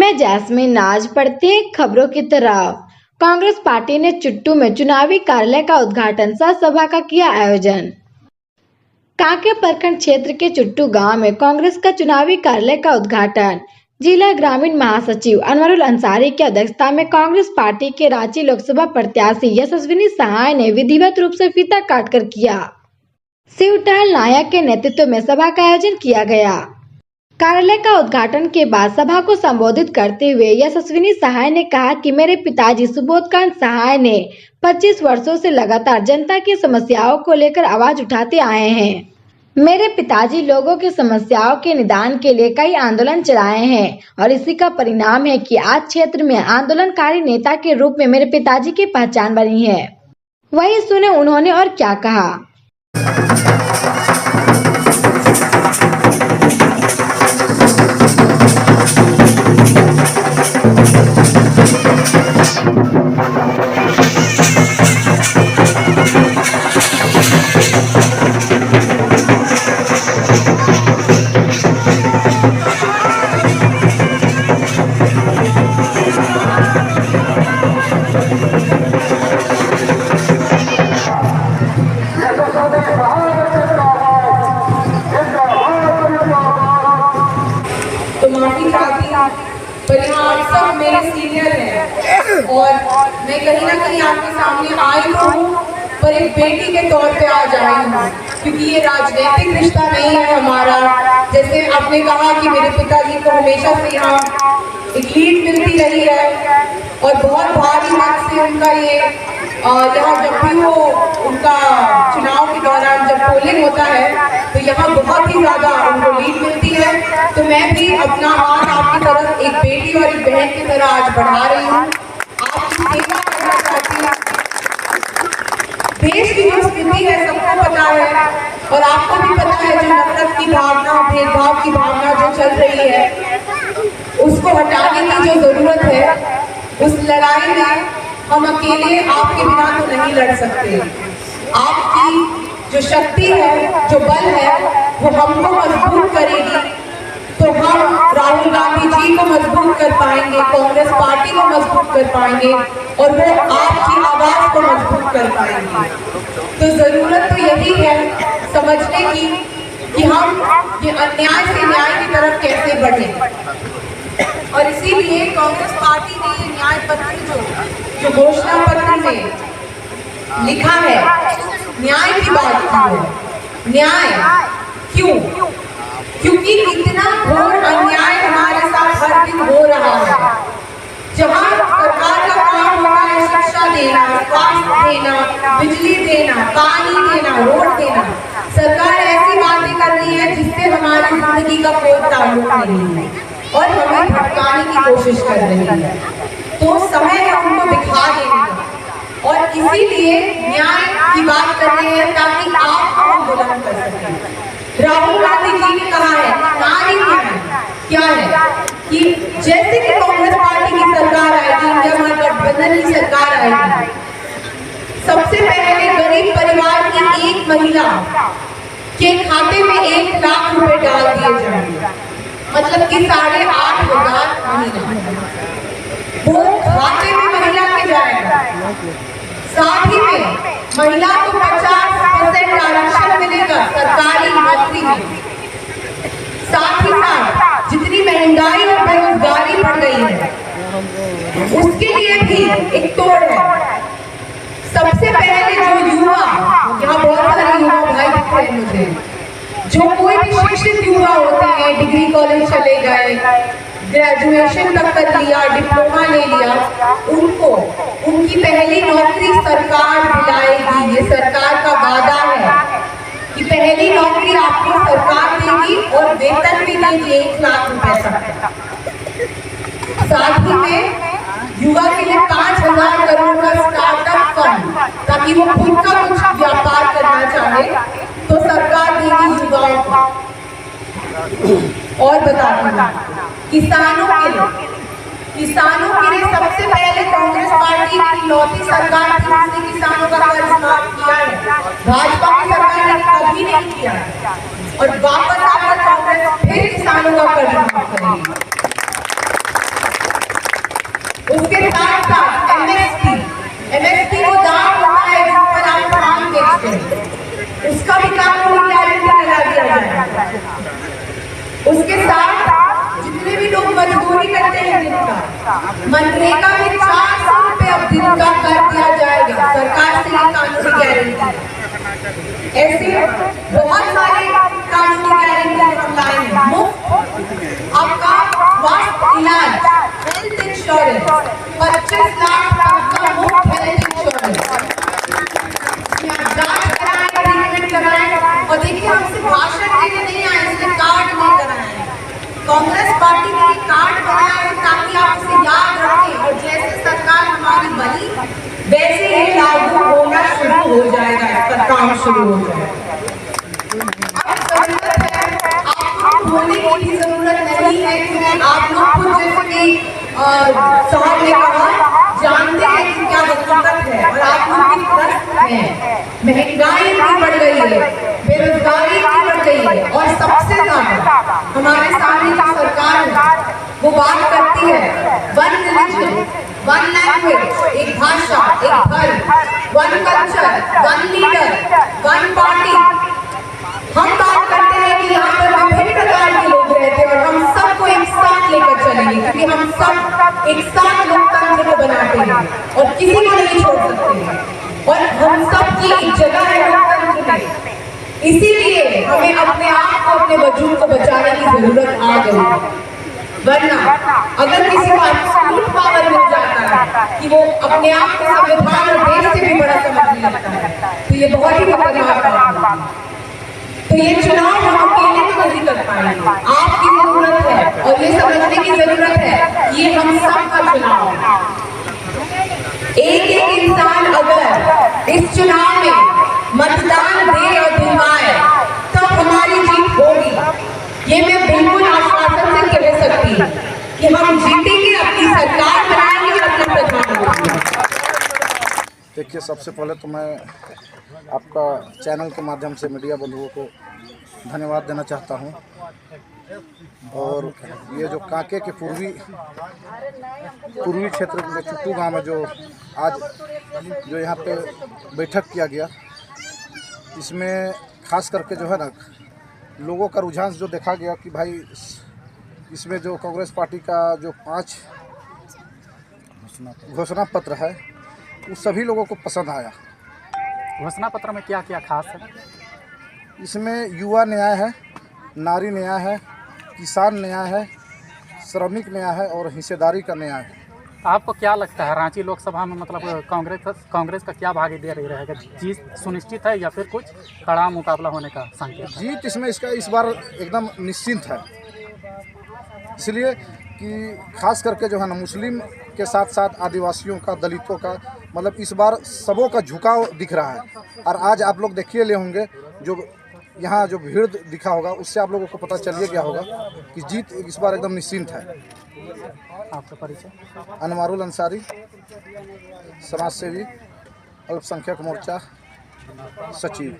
में जैस्मिन नाज पड़ती है खबरों की तरफ। कांग्रेस पार्टी ने चुट्टू में चुनावी कार्यालय का उद्घाटन सह सभा का किया आयोजन। कांके प्रखंड क्षेत्र के चुट्टू गांव में कांग्रेस का चुनावी कार्यालय का उद्घाटन जिला ग्रामीण महासचिव अनवरुल अंसारी की अध्यक्षता में कांग्रेस पार्टी के रांची लोकसभा प्रत्याशी यशस्विनी सहाय ने विधिवत रूप से फीता काटकर किया। शिवटहल नायक के नेतृत्व में सभा का आयोजन किया गया। कार्यालय का उद्घाटन के बाद सभा को संबोधित करते हुए यशस्विनी सहाय ने कहा कि मेरे पिताजी सुबोधकांत सहाय ने 25 वर्षों से लगातार जनता की समस्याओं को लेकर आवाज उठाते आए हैं। मेरे पिताजी लोगों की समस्याओं के निदान के लिए कई आंदोलन चलाए हैं और इसी का परिणाम है कि आज क्षेत्र में आंदोलनकारी नेता के रूप में मेरे पिताजी की पहचान बनी है। वही सुने उन्होंने और क्या कहा। तो माफी चाहती हूँ, पर यहाँ आप सब मेरे सीनियर हैं और मैं कहीं ना कहीं आपके सामने आई हूँ, पर एक बेटी के तौर पे आज आई हूँ, क्योंकि ये राजनीतिक रिश्ता नहीं है हमारा। जैसे आपने कहा कि मेरे पिताजी को हमेशा से यहाँ एक लीड मिलती रही है और बहुत भारी मत से उनका ये यहाँ जब भी वो उनका चुनाव के दौरान जब पोलिंग होता है तो यहाँ बहुत ही ज़्यादा उनको लीड मिलती है। तो मैं भी अपना हाथ आपकी तरफ एक बेटी और एक बहन की तरह आज बढ़ा रही हूँ, आपकी सेवा करना चाहती हूँ। देश की जो स्थिति है सबको पता है और आपको भी पता है, जो नफरत की भावना, भेदभाव की भावना जो चल रही है, उसको हटाने की जो जरूरत है, उस लड़ाई में हम अकेले आपके बिना तो नहीं लड़ सकते। आपकी जो शक्ति है, जो बल है, वो हमको मजबूत करेगी, तो हम राहुल गांधी जी को मजबूत कर पाएंगे, कांग्रेस पार्टी को मजबूत कर पाएंगे और वो आपकी आवाज को मजबूत कर पाएंगे। तो जरूरत तो यही है समझने की कि हम ये अन्याय से न्याय की तरफ कैसे बढ़े, और इसीलिए कांग्रेस पार्टी ने ये न्याय पत्र जो घोषणा पत्र में लिखा है, न्याय की बात की है। न्याय क्यों? क्योंकि इतना घोर अन्याय हमारे साथ हर दिन हो रहा है। जहाँ सरकार का काम होता है शिक्षा देना, स्वास्थ्य देना, बिजली देना, पानी देना, रोड देना, सरकार ऐसी बातें कर रही है जिससे हमारी जिंदगी का कोई ताल्लुक नहीं है और हमें भटकाने की कोशिश कर रही है। तो समय है उनको दिखा देने का, और इसीलिए न्याय की बात कर रहे हैं ताकि आप आंदोलन कर सकें। राहुल गांधी जी ने कहा है नारी क्या है कि जैसे कि कांग्रेस पार्टी की सरकार आएगी, इंडिया महागठबंधन की सरकार आएगी, सबसे पहले गरीब परिवार की एक महिला के खाते में 1 लाख रुपए डाल दिए जाएंगे, मतलब कि 8,500 महीना वो खाते में महिला के जाएगा। साथ ही में महिला को 50% आरक्षण मिलेगा सरकारी नौकरी में। साथ ही साथ जितनी महंगाई और बेरोजगारी बढ़ गई है, उसके लिए भी एक तोड़ है। सबसे पहले जो युवा, यहाँ बहुत सारे युवा भाई दिख रहे हैं मुझे, जो कोई भी शिक्षित युवा होते हैं, डिग्री कॉलेज चले गए, ग्रेजुएशन तक कर लिया, डिप्लोमा ले लिया, उनको उनकी पहली नौकरी सरकार दिलाएगी। ये सरकार का वादा है कि पहली नौकरी आपको सरकार देगी और वेतन भी देगी 1 लाख रुपए तक। साथ ही में युवा के लिए 5,000 करोड़ का स्टार्टअप फंड, ताकि वो खुद का कुछ व्यापार करना चाहे तो सरकार देगी युवाओं को। और बताती हूँ किसानों के लिए सबसे पहले कांग्रेस पार्टी की इकलौती सरकार थी जिसने किसानों का कर्ज माफ किया है। भाजपा की सरकार ने कभी नहीं किया और वापस आकर कांग्रेस फिर किसानों का कर्ज माफ करेगी। दिन का, मनरेगा में 400 रुपए अब दिन का कर दिया जाएगा। सरकार से ये कानूनी गारंटी है। ऐसे बहुत सारे कानूनी गारंटी हम लाए हैं। मुफ्त आपका स्वास्थ्य इलाज, हेल्थ इंश्योरेंस, 25 लाख तक का मुफ्त हेल्थ इंश्योरेंस, जांच कराएं, ट्रीटमेंट कराएं। और देखिए, हम सिर्फ भाषण के लिए नहीं आए, इसलिए कार्ड नहीं कराए। कांग्रेस पार्टी ने कार्ड बनाया है ताकि आप इसे याद रखें, और जैसे सरकार हमारी बनी वैसे ही लागू होना शुरू हो जाएगा, इसका काम शुरू हो जाएगा। अब जरूरत है, आपको बोलने की भी जरूरत नहीं है, क्योंकि आप लोग खुद जैसे कि साहब ने कहा, जानते हैं कि क्या हकीकत है और आप लोग भी त्रस्त हैं। महंगाई भी बढ़ गई है, बेरोजगारी भी बढ़ गई है, और सबसे ज्यादा हमारे सामने जो सरकार है वो बात करती है वन रिलीजन, वन लैंग्वेज, एक भाषा, एक धर्म, one culture, one leader, one party. हम बात करते हैं कि यहाँ पर विभिन्न प्रकार के लोग रहते हैं और हम सबको एक साथ लेकर चलेंगे, क्योंकि हम सब एक साथ लोकतंत्र को बनाते हैं और किसी को नहीं छोड़ सकते हैं, और हम सब की एक जगह है लोकतंत्र में। इसीलिए हमें अपने आप को, अपने वजूद को बचाने की जरूरत आ गई। वरना अगर किसी को एब्सोल्यूट पावर मिल जाता है कि वो अपने आप को संविधान और देश से भी बड़ा समझने लगता है, तो ये बहुत ही खतरनाक बात है। तो ये चुनाव हम अकेले तो नहीं कर पाएंगे, आपकी जरूरत है, और ये समझने की जरूरत है ये हम सबका चुनाव है। एक एक इंसान अगर इस चुनाव में मतदान दे और दिलवाए तब हमारी जीत होगी। ये मैं बिल्कुल आश्वासन से कह सकती हूँ कि हम जीतेंगे, अपनी सरकार बनाएंगे और अपना प्रधानमंत्री। देखिए, सबसे पहले तो मैं आपका चैनल के माध्यम से मीडिया बंधुओं को धन्यवाद देना चाहता हूं। और ये जो कांके के पूर्वी क्षेत्र में चुट्टू गांव में जो आज जो यहाँ पे बैठक किया गया, इसमें खास करके जो है ना लोगों का रुझान जो देखा गया कि भाई इसमें जो कांग्रेस पार्टी का जो 5 घोषणा पत्र है वो सभी लोगों को पसंद आया। घोषणा पत्र में क्या क्या खास है? इसमें युवा न्याय है, नारी न्याय है, किसान न्याय है, श्रमिक न्याय है और हिस्सेदारी का न्याय है। आपको क्या लगता है रांची लोकसभा में मतलब कांग्रेस का क्या भागीदारी रहेगा? जीत सुनिश्चित है या फिर कुछ कड़ा मुकाबला होने का संकेत है? जीत इसमें इस बार एकदम निश्चिंत है, इसलिए कि खास करके जो है ना मुस्लिम के साथ साथ आदिवासियों का, दलितों का, मतलब इस बार सबों का झुकाव दिख रहा है। और आज आप लोग देखिए ले होंगे जो यहाँ जो भीड़ दिखा होगा उससे आप लोगों को पता चलिए गया होगा कि जीत इस बार एकदम निश्चिंत है। आपका परिचय? अनवारुल अंसारी, समाज सेवी, अल्पसंख्यक मोर्चा सचिव।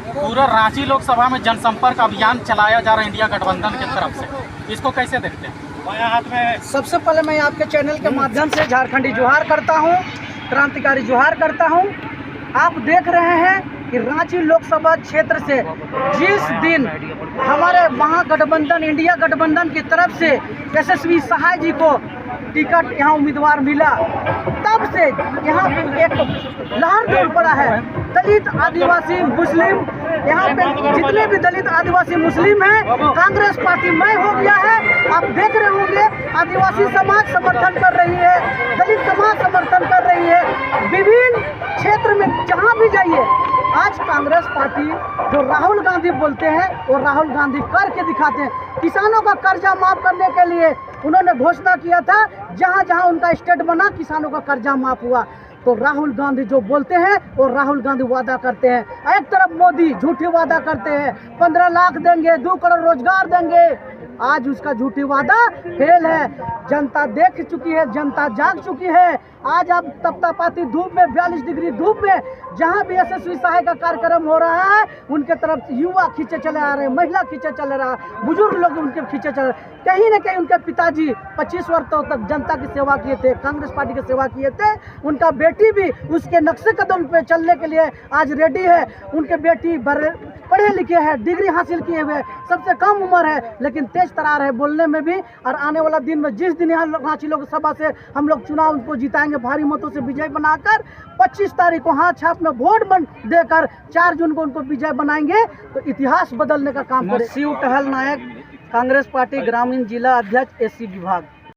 पूरा रांची लोकसभा में जनसंपर्क अभियान चलाया जा रहा है इंडिया गठबंधन की तरफ से, इसको कैसे देखते हैं? सबसे पहले मैं आपके चैनल के माध्यम से झारखंडी जोहार करता हूं, क्रांतिकारी जोहार करता हूं। आप देख रहे हैं कि रांची लोकसभा क्षेत्र से जिस दिन हमारे महागठबंधन इंडिया गठबंधन की तरफ से यशस्वी सहाय जी को टिकट यहाँ उम्मीदवार मिला, तब से यहाँ पे एक लहर दौड़ पड़ा है। दलित, आदिवासी, मुस्लिम, यहाँ पे जितने भी दलित, आदिवासी, मुस्लिम हैं, कांग्रेस पार्टी में हो गया है। आप देख रहे होंगे आदिवासी समाज समर्थन कर रही है, दलित समाज समर्थन कर रही है। विभिन्न क्षेत्र में जहाँ भी जाइए, आज कांग्रेस पार्टी जो राहुल गांधी बोलते हैं वो राहुल गांधी करके दिखाते हैं। किसानों का कर्जा माफ करने के लिए उन्होंने घोषणा किया था, जहां जहां उनका स्टेट बना किसानों का कर्जा माफ हुआ। तो राहुल गांधी जो बोलते हैं वो राहुल गांधी वादा करते हैं। एक तरफ मोदी झूठी वादा करते हैं, 15 लाख देंगे, 2 करोड़ रोजगार देंगे। आज उसका झूठी वादा फेल है। जनता देख चुकी है, जनता जाग चुकी है। आज आप तपतापाती धूप में, 42 डिग्री धूप में, जहां भी यशस्वी सहाय का कार्यक्रम हो रहा है, उनके तरफ युवा खींचे चले आ रहे हैं, महिला खींचे चले रहा है, बुजुर्ग लोग उनके खींचे चले। कहीं न कहीं उनके पिताजी 25 वर्षों तक जनता की सेवा किए थे, कांग्रेस पार्टी की सेवा किए थे। उनका बेटी भी उसके नक्शे कदम पे चलने के लिए आज रेडी है। उनके बेटी पढ़े लिखे हैं, डिग्री हासिल किए हुए हैं, सबसे कम उम्र है, लेकिन तेज तरार है बोलने में भी। और आने वाला दिन में जिस दिन यहाँ रांची लोकसभा से हम लोग चुनाव को जिताएंगे भारी मतों से विजय बनाकर, 25 तारीख को हाथ छाप में वोट देकर 4 जून को उनको विजय बनाएंगे, तो इतिहास बदलने का काम करें। शिव टहल नायक, कांग्रेस पार्टी ग्रामीण जिला अध्यक्ष SC विभाग।